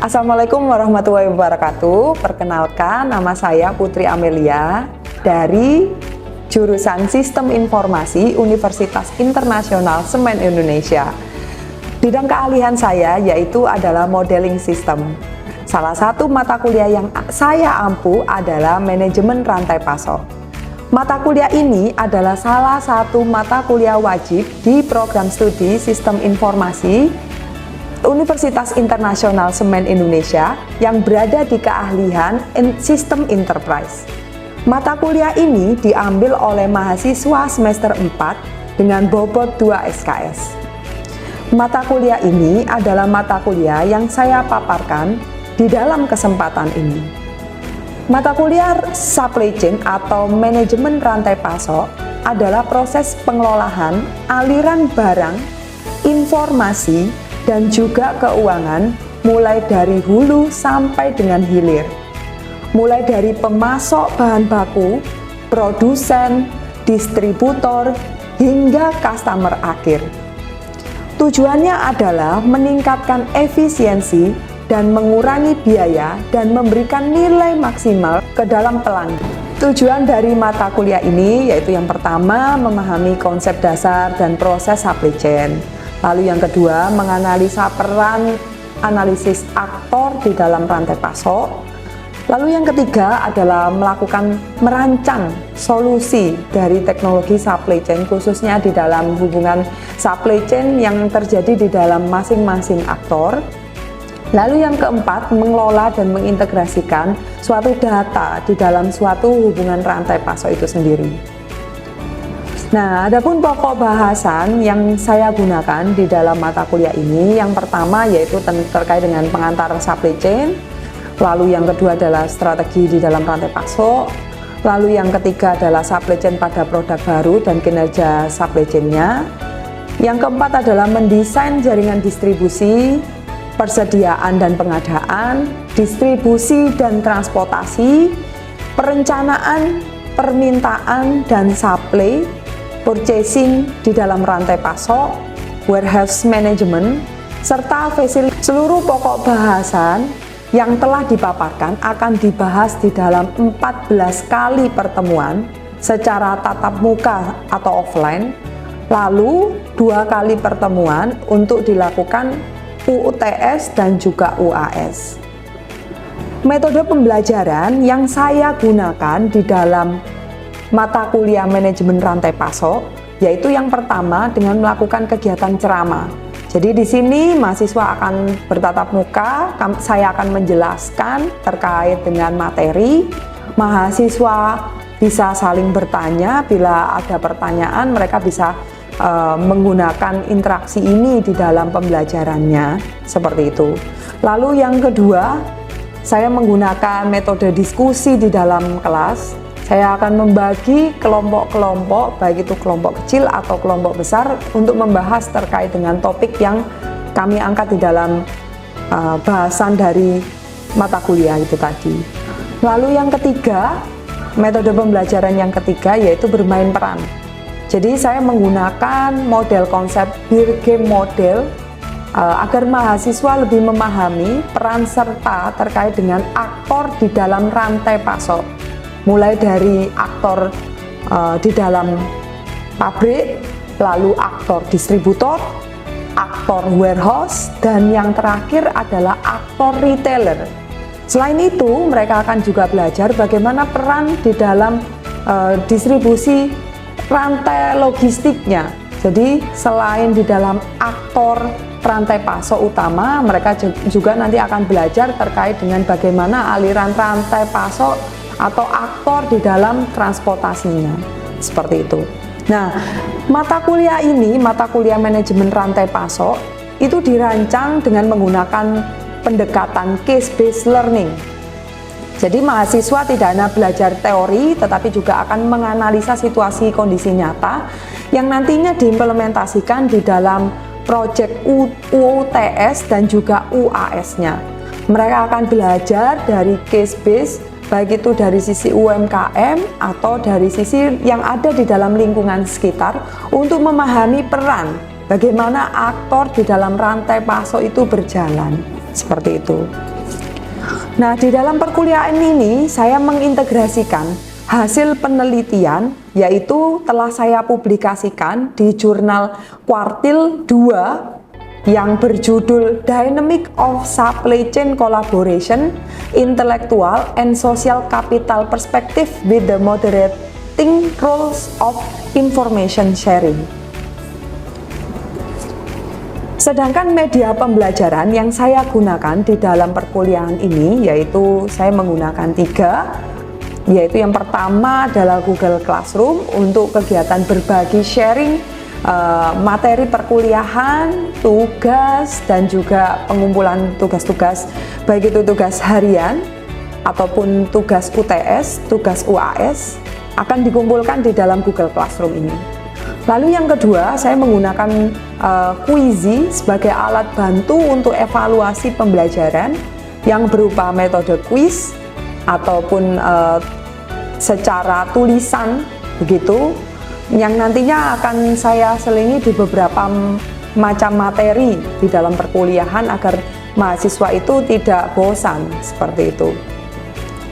Assalamualaikum warahmatullahi wabarakatuh. Perkenalkan, nama saya Putri Amelia dari jurusan Sistem Informasi Universitas Internasional Semen Indonesia. Bidang keahlian saya yaitu adalah modeling sistem. Salah satu mata kuliah yang saya ampu adalah manajemen rantai pasok. Mata kuliah ini adalah salah satu mata kuliah wajib di program studi Sistem Informasi Universitas Internasional Semen Indonesia yang berada di keahlian Sistem Enterprise. Mata kuliah ini diambil oleh mahasiswa semester 4 dengan bobot 2 SKS. Mata kuliah ini adalah mata kuliah yang saya paparkan di dalam kesempatan ini. Mata kuliah supply chain atau manajemen rantai pasok adalah proses pengelolaan aliran barang, informasi, dan juga keuangan mulai dari hulu sampai dengan hilir. Mulai dari pemasok bahan baku, produsen, distributor, hingga customer akhir. Tujuannya adalah meningkatkan efisiensi dan mengurangi biaya dan memberikan nilai maksimal ke dalam pelanggan. Tujuan dari mata kuliah ini yaitu yang pertama, memahami konsep dasar dan proses supply chain. Lalu yang kedua, menganalisa peran analisis aktor di dalam rantai pasok. Lalu yang ketiga adalah merancang solusi dari teknologi supply chain, khususnya di dalam hubungan supply chain yang terjadi di dalam masing-masing aktor. Lalu yang keempat, mengelola dan mengintegrasikan suatu data di dalam suatu hubungan rantai pasok itu sendiri. Nah, adapun pokok bahasan yang saya gunakan di dalam mata kuliah ini, yang pertama yaitu terkait dengan pengantar supply chain, lalu yang kedua adalah strategi di dalam rantai pasok, lalu yang ketiga adalah supply chain pada produk baru dan kinerja supply chain-nya, yang keempat adalah mendesain jaringan distribusi, persediaan dan pengadaan, distribusi dan transportasi, perencanaan, permintaan dan supply, purchasing di dalam rantai pasok, warehouse management, serta fasilitas. Seluruh pokok bahasan yang telah dipaparkan akan dibahas di dalam 14 kali pertemuan secara tatap muka atau offline, lalu 2 kali pertemuan untuk dilakukan UTS dan juga UAS. Metode pembelajaran yang saya gunakan di dalam mata kuliah manajemen rantai pasok yaitu yang pertama dengan melakukan kegiatan ceramah. Jadi di sini mahasiswa akan bertatap muka, saya akan menjelaskan terkait dengan materi. Mahasiswa bisa saling bertanya, bila ada pertanyaan mereka bisa menggunakan interaksi ini di dalam pembelajarannya, seperti itu. Lalu yang kedua, saya menggunakan metode diskusi di dalam kelas. Saya akan membagi kelompok-kelompok, baik itu kelompok kecil atau kelompok besar, untuk membahas terkait dengan topik yang kami angkat di dalam bahasan dari mata kuliah itu tadi. Lalu yang ketiga, metode pembelajaran yang ketiga yaitu bermain peran. Jadi saya menggunakan model konsep beer game model agar mahasiswa lebih memahami peran serta terkait dengan aktor di dalam rantai pasok. Mulai dari aktor di dalam pabrik, lalu aktor distributor, aktor warehouse, dan yang terakhir adalah aktor retailer. Selain itu, mereka akan juga belajar bagaimana peran di dalam distribusi rantai logistiknya. Jadi selain di dalam aktor rantai pasok utama, mereka juga nanti akan belajar terkait dengan bagaimana aliran rantai pasok atau aktor di dalam transportasinya, seperti itu. Nah, mata kuliah ini, mata kuliah manajemen rantai pasok, itu dirancang dengan menggunakan pendekatan case-based learning. Jadi mahasiswa tidak hanya belajar teori, tetapi juga akan menganalisa situasi kondisi nyata yang nantinya diimplementasikan di dalam proyek UTS dan juga UAS-nya. Mereka akan belajar dari case-based, baik itu dari sisi UMKM atau dari sisi yang ada di dalam lingkungan sekitar, untuk memahami peran bagaimana aktor di dalam rantai pasok itu berjalan, seperti itu. Nah, di dalam perkuliahan ini saya mengintegrasikan hasil penelitian, yaitu telah saya publikasikan di jurnal kuartil 2 yang berjudul Dynamic of Supply Chain Collaboration, Intellectual and Social Capital Perspective with the Moderating Roles of Information Sharing. Sedangkan media pembelajaran yang saya gunakan di dalam perkuliahan ini, yaitu saya menggunakan 3, yaitu yang pertama adalah Google Classroom untuk kegiatan berbagi sharing materi perkuliahan, tugas, dan juga pengumpulan tugas-tugas, baik itu tugas harian ataupun tugas UTS, tugas UAS, akan dikumpulkan di dalam Google Classroom ini. Lalu yang kedua, saya menggunakan Quizy sebagai alat bantu untuk evaluasi pembelajaran yang berupa metode quiz ataupun secara tulisan begitu, yang nantinya akan saya selingi di beberapa macam materi di dalam perkuliahan agar mahasiswa itu tidak bosan seperti itu.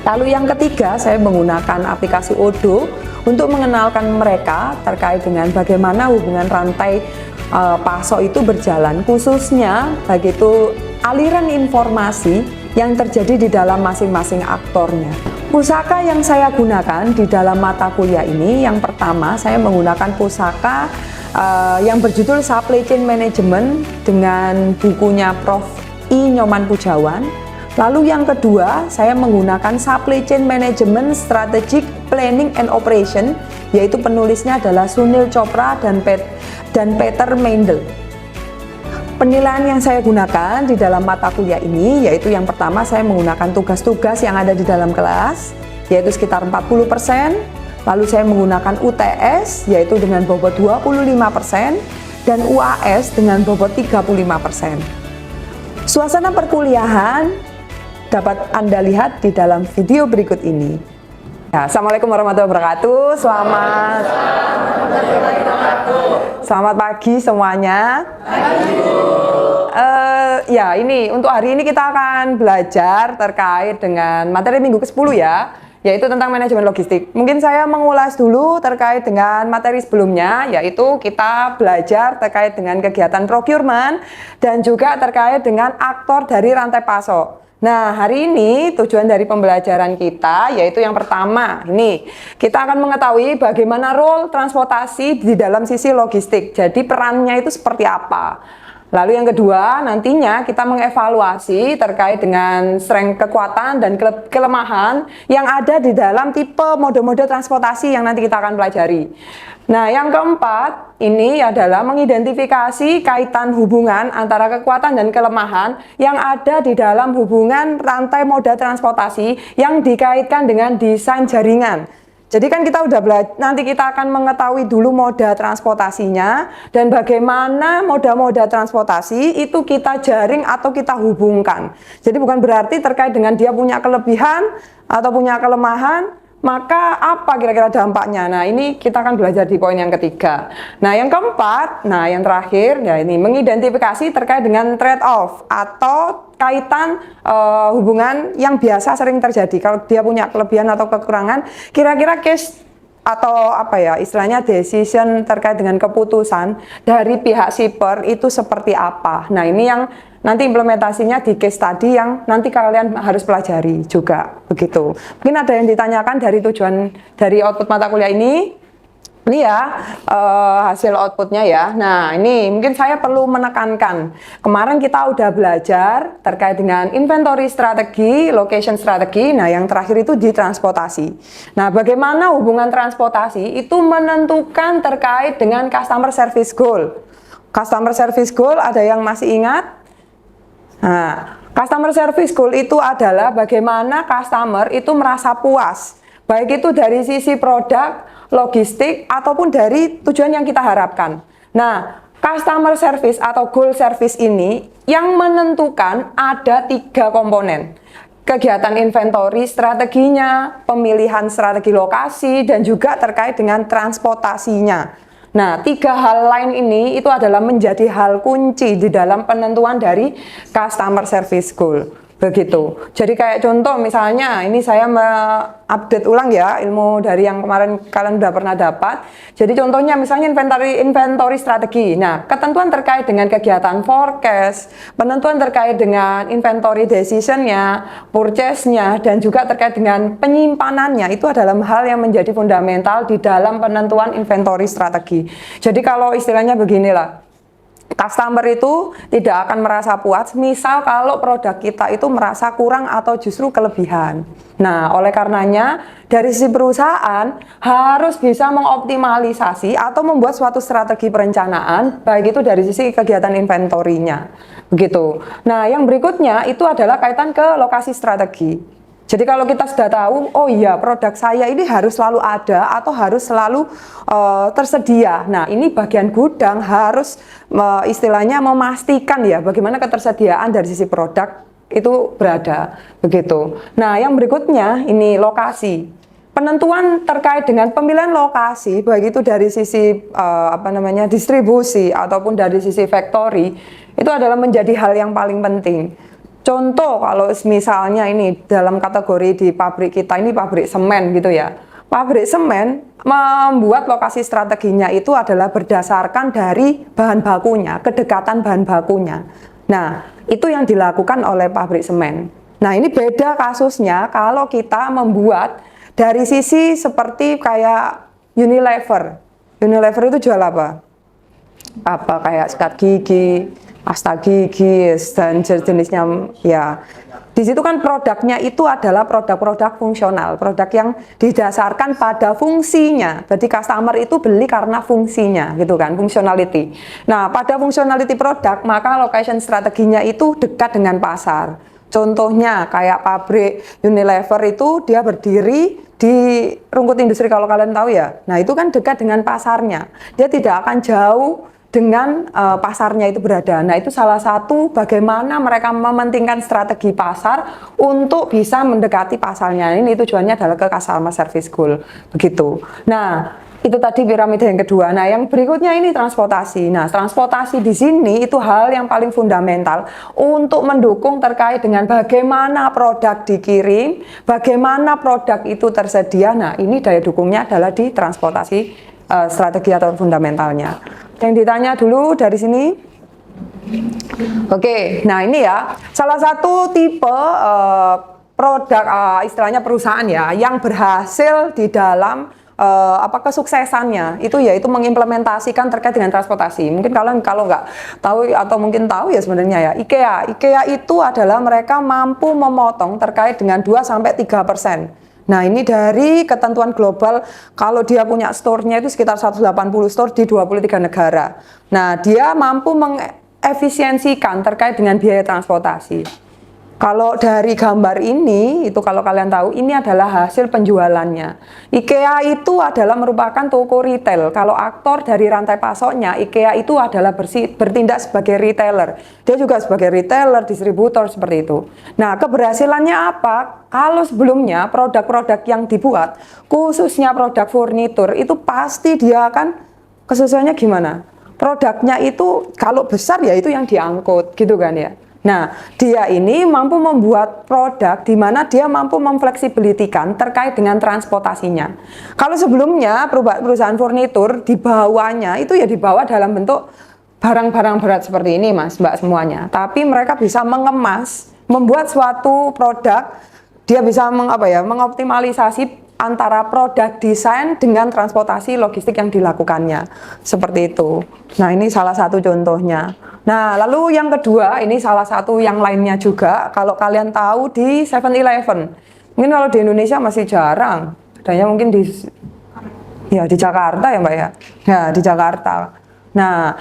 Lalu yang ketiga, saya menggunakan aplikasi Odoo untuk mengenalkan mereka terkait dengan bagaimana hubungan rantai pasok itu berjalan, khususnya baik itu aliran informasi yang terjadi di dalam masing-masing aktornya. Pusaka yang saya gunakan di dalam mata kuliah ini, yang pertama saya menggunakan pusaka yang berjudul Supply Chain Management dengan bukunya Prof. I. Nyoman Pujawan. Lalu yang kedua, saya menggunakan Supply Chain Management Strategic Planning and Operation, yaitu penulisnya adalah Sunil Chopra dan Peter Mendel. Penilaian yang saya gunakan di dalam mata kuliah ini, yaitu yang pertama saya menggunakan tugas-tugas yang ada di dalam kelas, yaitu sekitar 40%. Lalu saya menggunakan UTS, yaitu dengan bobot 25%, dan UAS dengan bobot 35%. Suasana perkuliahan dapat Anda lihat di dalam video berikut ini. Ya, Assalamualaikum warahmatullahi wabarakatuh. Selamat pagi semuanya. Ya, ini untuk hari ini kita akan belajar terkait dengan materi minggu ke-10 ya, yaitu tentang manajemen logistik. Mungkin saya mengulas dulu terkait dengan materi sebelumnya, yaitu kita belajar terkait dengan kegiatan procurement dan juga terkait dengan aktor dari rantai pasok. Nah, hari ini tujuan dari pembelajaran kita yaitu yang pertama, ini kita akan mengetahui bagaimana role transportasi di dalam sisi logistik. Jadi perannya itu seperti apa. Lalu yang kedua, nantinya kita mengevaluasi terkait dengan strength, kekuatan, dan kelemahan yang ada di dalam tipe mode-mode transportasi yang nanti kita akan pelajari. Nah, yang keempat, ini adalah mengidentifikasi kaitan hubungan antara kekuatan dan kelemahan yang ada di dalam hubungan rantai moda transportasi yang dikaitkan dengan desain jaringan. Jadi kan kita udah belajar, nanti kita akan mengetahui dulu moda transportasinya dan bagaimana moda-moda transportasi itu kita jaring atau kita hubungkan. Jadi bukan berarti terkait dengan dia punya kelebihan atau punya kelemahan, maka apa kira-kira dampaknya. Nah, ini kita akan belajar di poin yang ketiga. Nah, yang keempat, nah yang terakhir, ya ini mengidentifikasi terkait dengan trade-off atau kaitan hubungan yang biasa sering terjadi. Kalau dia punya kelebihan atau kekurangan, kira-kira case atau apa ya istilahnya decision terkait dengan keputusan dari pihak shipper itu seperti apa. Nah, ini yang nanti implementasinya di case study yang nanti kalian harus pelajari juga begitu. Mungkin ada yang ditanyakan dari tujuan dari output mata kuliah ini. Ini ya hasil outputnya ya. Nah, ini mungkin saya perlu menekankan. Kemarin kita udah belajar terkait dengan inventory strategi, location strategi. Nah, yang terakhir itu di transportasi. Nah, bagaimana hubungan transportasi itu menentukan terkait dengan customer service goal. Customer service goal ada yang masih ingat? Nah, customer service goal itu adalah bagaimana customer itu merasa puas, baik itu dari sisi produk, logistik, ataupun dari tujuan yang kita harapkan. Nah, customer service atau goal service ini yang menentukan ada 3 komponen. Kegiatan inventory strateginya, pemilihan strategi lokasi, dan juga terkait dengan transportasinya. Nah, 3 hal lain ini itu adalah menjadi hal kunci di dalam penentuan dari customer service goal. Begitu. Jadi kayak contoh misalnya ini saya update ulang ya ilmu dari yang kemarin kalian udah pernah dapat. Jadi contohnya misalnya inventory strategi. Nah, ketentuan terkait dengan kegiatan forecast, penentuan terkait dengan inventory decision-nya, purchase-nya, dan juga terkait dengan penyimpanannya itu adalah hal yang menjadi fundamental di dalam penentuan inventory strategi. Jadi kalau istilahnya beginilah, customer itu tidak akan merasa puas misal kalau produk kita itu merasa kurang atau justru kelebihan. Nah, oleh karenanya dari sisi perusahaan harus bisa mengoptimalisasi atau membuat suatu strategi perencanaan baik itu dari sisi kegiatan inventorinya. Begitu. Nah, yang berikutnya itu adalah kaitan ke lokasi strategi. Jadi kalau kita sudah tahu, oh iya produk saya ini harus selalu ada atau harus selalu tersedia. Nah, ini bagian gudang harus istilahnya memastikan ya bagaimana ketersediaan dari sisi produk itu berada. Begitu. Nah, yang berikutnya ini lokasi. Penentuan terkait dengan pemilihan lokasi baik itu dari sisi distribusi ataupun dari sisi factory itu adalah menjadi hal yang paling penting. Contoh kalau misalnya ini dalam kategori di pabrik kita ini pabrik semen gitu ya. Pabrik semen membuat lokasi strateginya itu adalah berdasarkan dari bahan bakunya, kedekatan bahan bakunya. Nah, itu yang dilakukan oleh pabrik semen. Nah, ini beda kasusnya kalau kita membuat dari sisi seperti kayak Unilever. Unilever itu jual apa? Apa kayak sikat gigi, pasta gigi dan jenisnya ya. Di situ kan produknya itu adalah produk-produk fungsional, produk yang didasarkan pada fungsinya. Jadi customer itu beli karena fungsinya, gitu kan, functionality. Nah, pada functionality produk, maka location strateginya itu dekat dengan pasar. Contohnya kayak pabrik Unilever itu dia berdiri di Rungkut Industri kalau kalian tahu ya. Nah, itu kan dekat dengan pasarnya. Dia tidak akan jauh dengan pasarnya itu berada. Nah, itu salah satu bagaimana mereka mementingkan strategi pasar untuk bisa mendekati pasarnya. Ini tujuannya adalah ke customer service goal. Begitu. Nah, itu tadi piramida yang kedua. Nah, yang berikutnya ini transportasi. Nah, transportasi di sini itu hal yang paling fundamental untuk mendukung terkait dengan bagaimana produk dikirim, bagaimana produk itu tersedia. Nah, ini daya dukungnya adalah di transportasi strategi atau fundamentalnya. Yang ditanya dulu dari sini. Oke, nah ini ya salah satu tipe produk istilahnya perusahaan ya yang berhasil di dalam kesuksesannya itu yaitu mengimplementasikan terkait dengan transportasi. Mungkin kalian kalau nggak tahu atau mungkin tahu ya sebenarnya ya IKEA itu adalah mereka mampu memotong terkait dengan 2-3%. Nah, ini dari ketentuan global, kalau dia punya store-nya itu sekitar 180 store di 23 negara. Nah, dia mampu mengefisiensikan terkait dengan biaya transportasi. Kalau dari gambar ini, itu kalau kalian tahu, ini adalah hasil penjualannya. IKEA itu adalah merupakan toko retail. Kalau aktor dari rantai pasoknya, IKEA itu adalah bertindak sebagai retailer. Dia juga sebagai retailer, distributor, seperti itu. Nah, keberhasilannya apa? Kalau sebelumnya produk-produk yang dibuat, khususnya produk furnitur, itu pasti dia akan kesusahannya gimana? Produknya itu kalau besar ya itu yang diangkut, gitu kan ya. Nah, dia ini mampu membuat produk di mana dia mampu memfleksibilitikan terkait dengan transportasinya. Kalau sebelumnya perusahaan furnitur dibawanya itu ya dibawa dalam bentuk barang-barang berat seperti ini, Mas, Mbak semuanya. Tapi mereka bisa mengemas, membuat suatu produk, dia bisa mengoptimalisasi antara produk desain dengan transportasi logistik yang dilakukannya. Seperti itu. Nah, ini salah satu contohnya. Nah, lalu yang kedua, ini salah satu yang lainnya juga, kalau kalian tahu di 7-Eleven. Mungkin kalau di Indonesia masih jarang, adanya mungkin di Jakarta ya Mbak ya. Ya, di Jakarta. Nah,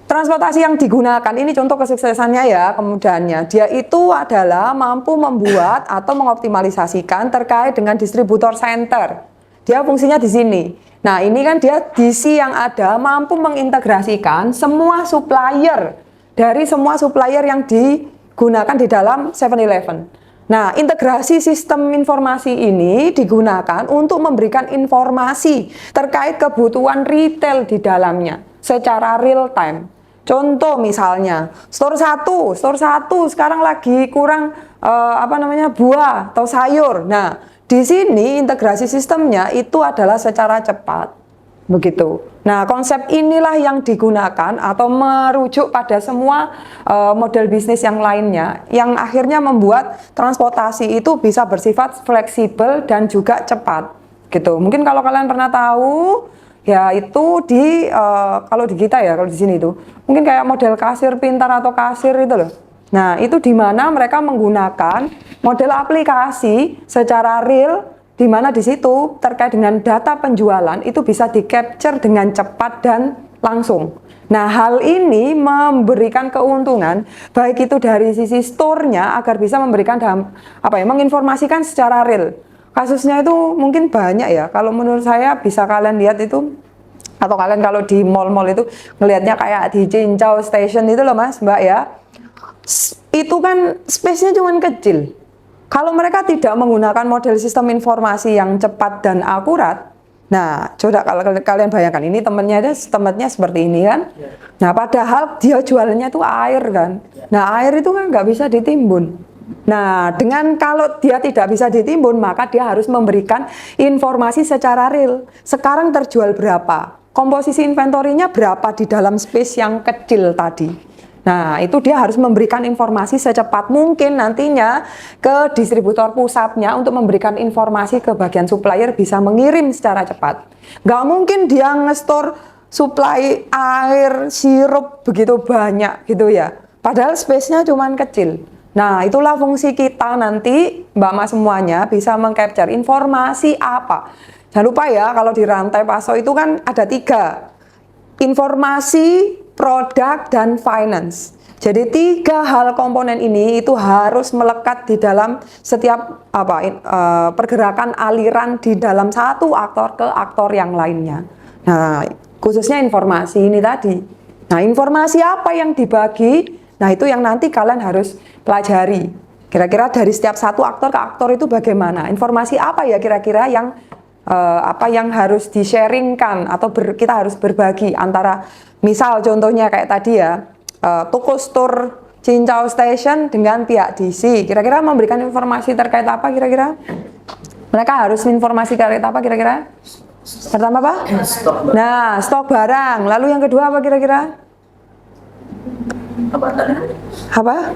transportasi yang digunakan, ini contoh kesuksesannya ya, kemudahannya. Dia itu adalah mampu membuat atau mengoptimalisasikan terkait dengan distributor center. Dia fungsinya di sini. Nah, ini kan dia DC yang ada mampu mengintegrasikan semua supplier dari semua supplier yang digunakan di dalam 7-Eleven. Nah, integrasi sistem informasi ini digunakan untuk memberikan informasi terkait kebutuhan retail di dalamnya secara real time. Contoh misalnya, store satu sekarang lagi kurang buah atau sayur. Nah, di sini integrasi sistemnya itu adalah secara cepat. Begitu. Nah, konsep inilah yang digunakan atau merujuk pada semua model bisnis yang lainnya yang akhirnya membuat transportasi itu bisa bersifat fleksibel dan juga cepat. Gitu. Mungkin kalau kalian pernah tahu, ya itu di kalau di kita ya, kalau di sini itu mungkin kayak model kasir pintar atau kasir itu loh. Nah, itu di mana mereka menggunakan model aplikasi secara real, di mana di situ terkait dengan data penjualan itu bisa di-capture dengan cepat dan langsung. Nah, hal ini memberikan keuntungan baik itu dari sisi store-nya agar bisa memberikan menginformasikan secara real. Kasusnya itu mungkin banyak ya. Kalau menurut saya bisa kalian lihat itu, atau kalian kalau di mall-mall itu ngelihatnya kayak di Cincau Station itu loh Mas, Mbak ya. Itu kan space-nya cuma kecil. Kalau mereka tidak menggunakan model sistem informasi yang cepat dan akurat, nah coba kalau kalian bayangkan ini tempatnya seperti ini kan. Nah padahal dia jualannya itu air kan. Nah air itu kan nggak bisa ditimbun. Nah dengan kalau dia tidak bisa ditimbun, maka dia harus memberikan informasi secara real. Sekarang terjual berapa? Komposisi inventorinya berapa di dalam space yang kecil tadi? Nah, itu dia harus memberikan informasi secepat mungkin nantinya ke distributor pusatnya untuk memberikan informasi ke bagian supplier bisa mengirim secara cepat. Nggak mungkin dia nge-store supply air, sirup begitu banyak gitu ya. Padahal space-nya cuma kecil. Nah, itulah fungsi kita nanti, Mbak Mas semuanya, bisa meng-capture informasi apa. Jangan lupa ya, kalau di rantai pasok itu kan ada 3. Informasi, produk, dan finance. Jadi 3 hal komponen ini itu harus melekat di dalam setiap pergerakan aliran di dalam satu aktor ke aktor yang lainnya. Nah, khususnya informasi ini tadi. Nah, informasi apa yang dibagi? Nah, itu yang nanti kalian harus pelajari. Kira-kira dari setiap satu aktor ke aktor itu bagaimana? Informasi apa ya kira-kira yang yang harus di-sharingkan atau kita harus berbagi antara, misal contohnya kayak tadi ya, toko store Cincau Station dengan pihak DC, kira-kira memberikan informasi terkait apa kira-kira? Mereka harus informasi terkait apa kira-kira? Pertama apa? Nah, stok barang. Lalu yang kedua apa kira-kira? Apa?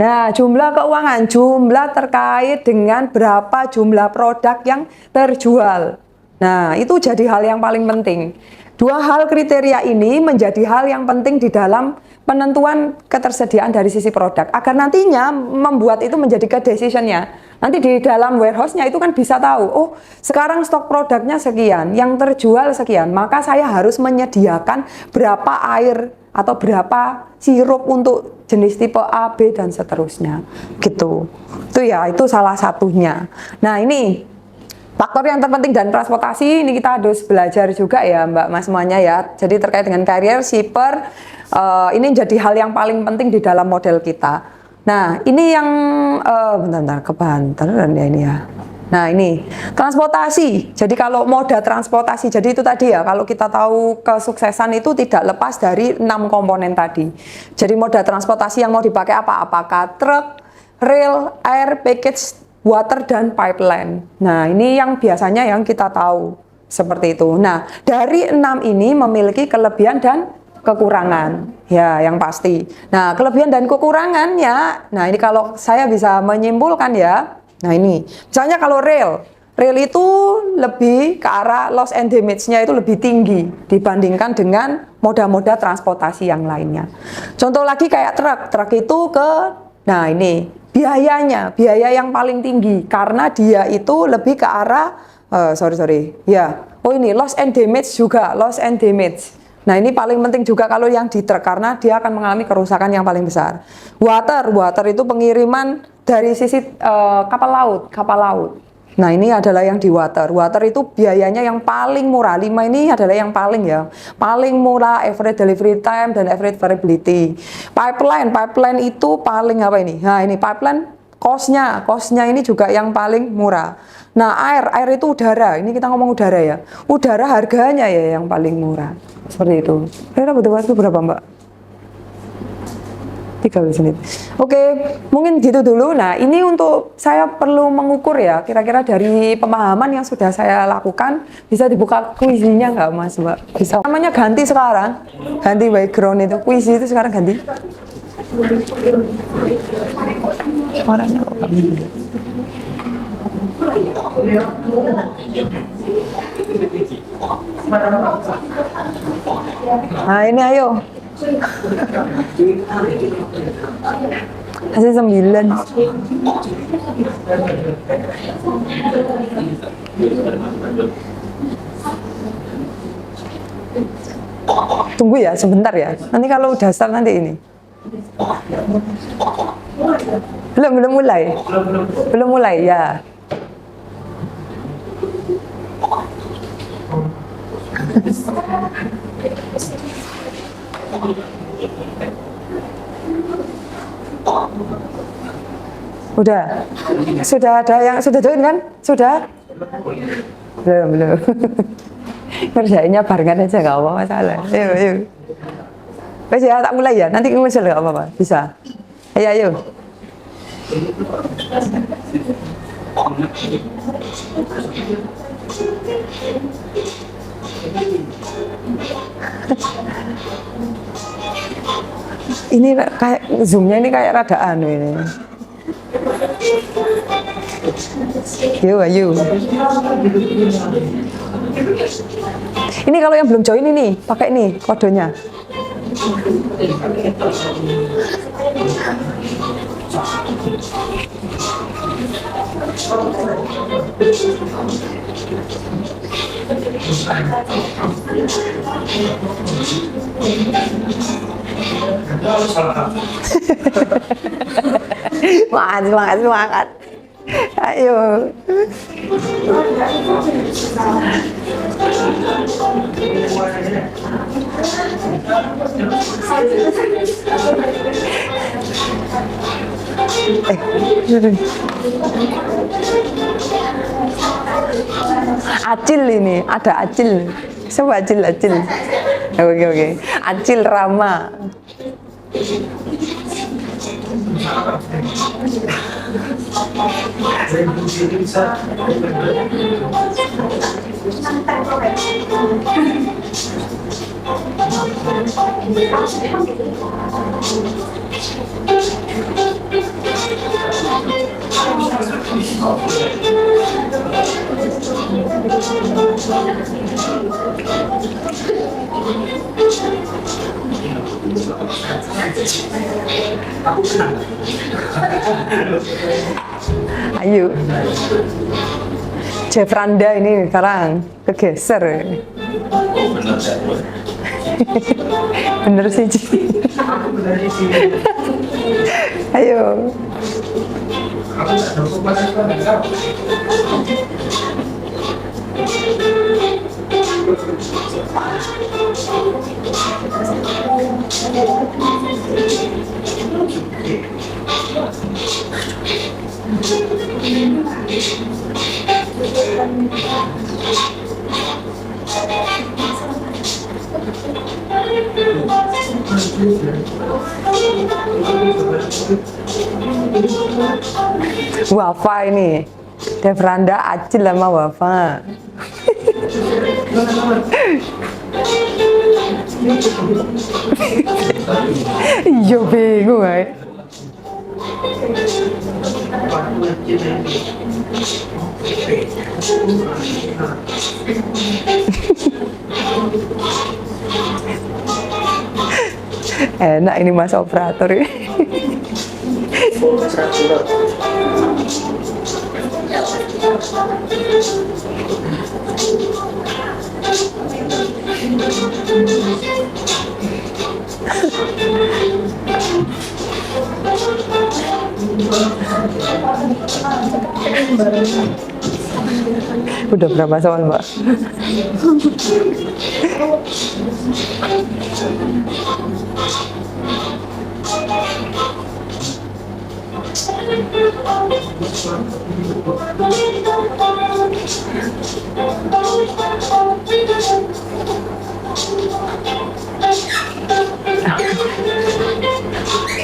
Nah, jumlah keuangan, jumlah terkait dengan berapa jumlah produk yang terjual. Nah, itu jadi hal yang paling penting. 2 hal kriteria ini menjadi hal yang penting di dalam penentuan ketersediaan dari sisi produk, agar nantinya membuat itu menjadi ke decision-nya. Nanti di dalam warehouse-nya itu kan bisa tahu, oh sekarang stok produknya sekian, yang terjual sekian, maka saya harus menyediakan berapa air atau berapa sirup untuk jenis tipe A, B, dan seterusnya gitu. Itu ya, itu salah satunya. Nah, ini faktor yang terpenting dan transportasi ini kita harus belajar juga ya Mbak Mas semuanya ya. Jadi terkait dengan carrier, shipper, ini jadi hal yang paling penting di dalam model kita. Nah, ini yang bentar kebanteran ya ini ya. Nah, ini transportasi. Jadi kalau moda transportasi, jadi itu tadi ya, kalau kita tahu kesuksesan itu tidak lepas dari 6 komponen tadi. Jadi moda transportasi yang mau dipakai apa? Apakah truk, rail, air, package, water, dan pipeline. Nah, ini yang biasanya yang kita tahu seperti itu. Nah, dari 6 ini memiliki kelebihan dan kekurangan, ya yang pasti. Nah, kelebihan dan kekurangannya, nah ini kalau saya bisa menyimpulkan ya. Nah ini, misalnya kalau rail itu lebih ke arah loss and damage-nya itu lebih tinggi dibandingkan dengan moda-moda transportasi yang lainnya. Contoh lagi kayak truk itu nah ini biaya yang paling tinggi karena dia itu lebih ke arah, ini loss and damage juga, loss and damage. Nah ini paling penting juga kalau yang di truk karena dia akan mengalami kerusakan yang paling besar. Water itu pengiriman dari sisi kapal laut. Nah ini adalah yang di water itu biayanya yang paling murah. 5 ini adalah yang paling murah, average delivery time dan average variability. Pipeline itu paling apa ini? Nah ini pipeline cost-nya ini juga yang paling murah. Nah, air itu udara. Ini kita ngomong udara ya. Udara harganya ya yang paling murah. Seperti itu. Kira-kira butuh waktu berapa, Mbak? 13 menit. Oke, mungkin gitu dulu. Nah, ini untuk saya perlu mengukur ya, kira-kira dari pemahaman yang sudah saya lakukan, bisa dibuka kuisinya nggak, Mas, Mbak? Bisa. Namanya ganti sekarang, ganti background itu, kuisi itu sekarang ganti. Suaranya kok kami. Nah, ini ayo. Hasil 9. Tunggu ya sebentar ya. Nanti kalau udah start nanti ini. Belum mulai. Belum mulai ya. Udah. Sudah ada yang sudah join kan? Sudah? Belum. Kerjainnya barengan aja nggak apa-apa masalah. Ayo. Wes ya, tak mulai ya. Nanti ngusul nggak apa-apa. Bisa. Ayo. Ini kayak zoomnya ini kayak rada anu ini. Ayo. Ini kalau yang belum join ini pakai ini kodenya. Semangat. Ayo. Acil ini, ada Acil. Coba Acil. Oke. Acil Rama. Ayo. Jefranda ini sekarang kegeser. Bener sih. Ayo. Wafa ini Devranda Acil sama Wafa. Iya bingung ay. Enak ini mas operator ini. Udah berapa soal mbak?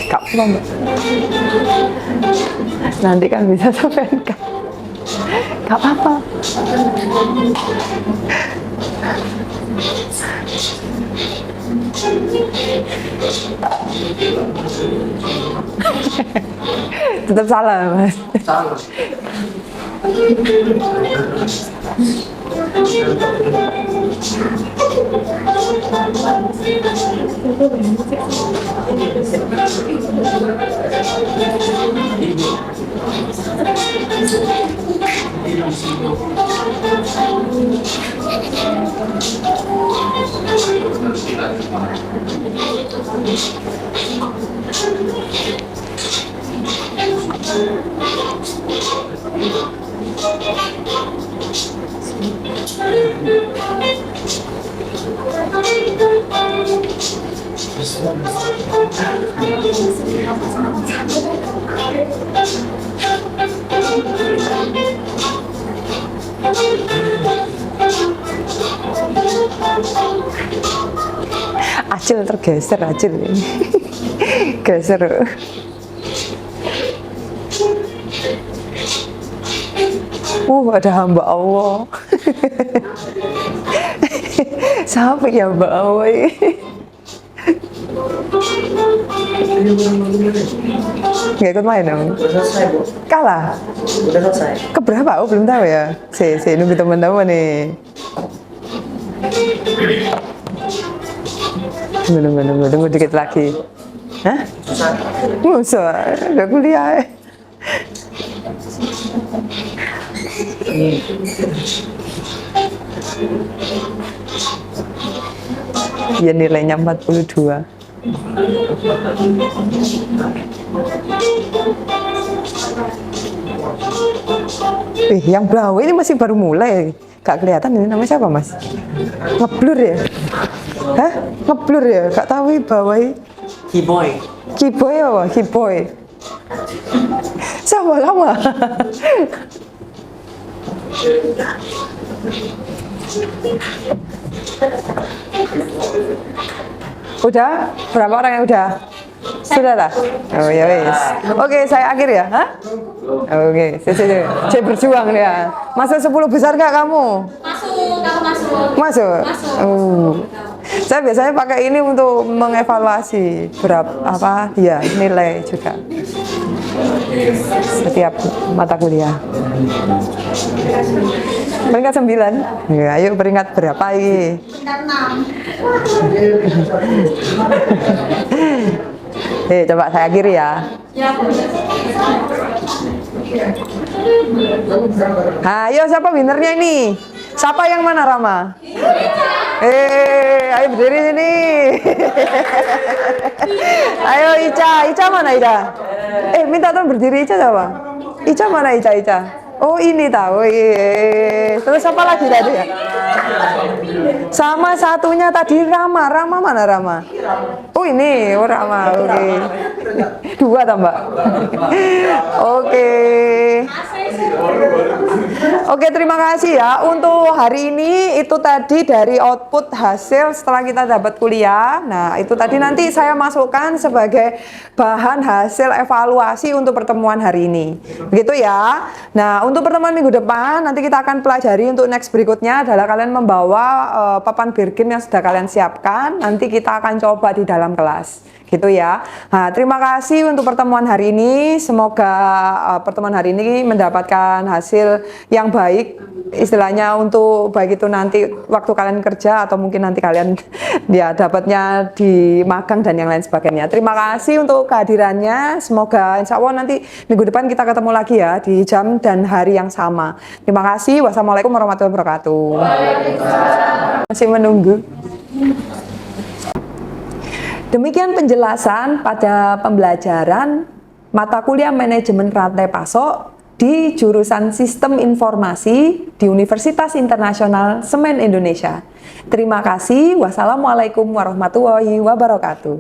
Kak, Mbak. Nanti kan bisa sampai Kak. Gak apa-apa. Tetap salah, Mas. Salah. Acil tergeser, Acil ini. Geser. Ada hamba Allah. Siapa ya hamba Allah ini? Nggak ikut main dong? Udah selesai, Bu. Kalah? Udah selesai. Keberapa? Oh, belum tahu ya. Si nunggu teman-teman nih. Tunggu dikit lagi. Hah? Susah. Musuh, udah kuliah. Ya nilainya 42. Yang blau ini masih baru mulai. Gak kelihatan ini namanya siapa, Mas? Ngeblur ya? Hah? Ngeblur ya? Gak tahu bawah. Keyboy. Kiboy apa? Kiboy. Siapa lama? Udah? Berapa orang yang udah? Sudah lah? Oh ya wis. Oke, saya akhir ya? Hah? Oke, saya berjuang ya. Masuk 10 besar gak kamu? Masuk. Masuk? Saya biasanya pakai ini untuk mengevaluasi berapa ya nilai juga setiap mata kuliah. Peringkat 9. Ya, ayo peringkat berapa ini? Peringkat 6. Coba saya akhiri ya. Ya. Ayo siapa winernya ini? Siapa yang mana, Rama? Ayo berdiri sini. Ayo Ica mana Ica? Minta tolong berdiri Ica siapa? Ica mana Ica? Oh ini tahu. Terus siapa lagi tadi ya? Sama satunya tadi Rama mana Rama? Oh ini, Rama. Oke. 2 tambah. Oke. Oke, terima kasih ya. Untuk hari ini itu tadi dari output hasil setelah kita dapat kuliah. Nah, itu tadi nanti saya masukkan sebagai bahan hasil evaluasi untuk pertemuan hari ini. Begitu ya. Nah, untuk pertemuan minggu depan nanti kita akan pelajari untuk next berikutnya adalah kalian membawa papan bergen yang sudah kalian siapkan. Nanti kita akan coba di dalam kelas. Gitu ya. Nah, terima kasih untuk pertemuan hari ini. Semoga pertemuan hari ini mendapatkan hasil yang baik, istilahnya untuk baik itu nanti waktu kalian kerja atau mungkin nanti kalian ya dapatnya di magang dan yang lain sebagainya. Terima kasih untuk kehadirannya. Semoga insya Allah nanti minggu depan kita ketemu lagi ya di jam dan hari yang sama. Terima kasih. Wassalamualaikum warahmatullahi wabarakatuh. Masih menunggu. Demikian penjelasan pada pembelajaran mata kuliah manajemen rantai pasok di jurusan Sistem Informasi di Universitas Internasional Semen Indonesia. Terima kasih. Wassalamualaikum warahmatullahi wabarakatuh.